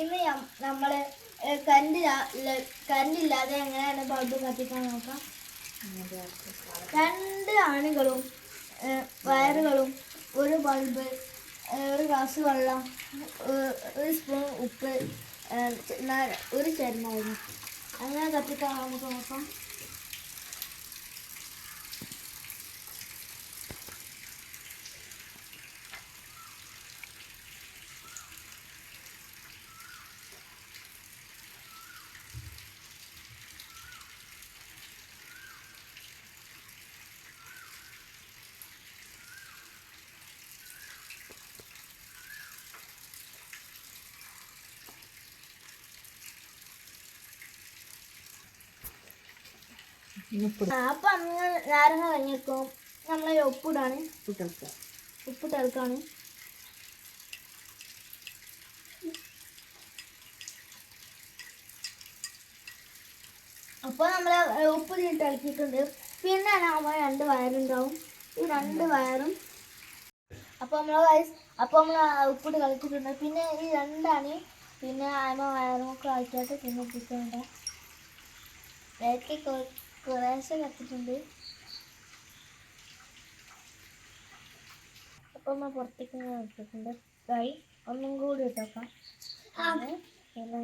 ഇന്ന് നമ്മൾ കറണ്ടില്ലാതെ എങ്ങനെയാണ് ബൾബ് കത്തിക്കാൻ നോക്കാം. 2 ആണികളും വയറുകളും, ഒരു ബൾബ്, ഒരു ഗ്ലാസ് വെള്ളം, ഒരു സ്പൂൺ ഉപ്പ്, ഒരു ചെറുനാരങ്ങ. അങ്ങനെ കത്തിക്കാൻ നമുക്ക് നോക്കാം. അപ്പൊ നമ്മൾ നാരങ്ങ കഴിഞ്ഞിരിക്കും. നമ്മൾ ഉപ്പിടാണ്, ഉപ്പിട്ടെടുക്കാണ്. അപ്പോൾ നമ്മൾ ഉപ്പ് ഇട്ട് ഇളക്കിയിട്ടുണ്ട്. പിന്നെ നമ്മൾ 2 വയറുണ്ടാവും. ഈ 2 വയറും അപ്പോൾ നമ്മൾ ഉപ്പിട്ട് കളിച്ചിട്ടുണ്ട്. പിന്നെ ഈ 2 അണി, പിന്നെ വയറൊക്കെ ആക്കിയിട്ട് പിന്നെ ഇട്ടിട്ടുണ്ട്. കുറേശ്ശെ കത്തിട്ടുണ്ട്. അപ്പോൾ നമ്മൾ പുറത്തേക്ക് ഇട്ടിട്ടുണ്ട്. ഒന്നും കൂടി ഇട്ടേക്കാം. പിന്നെ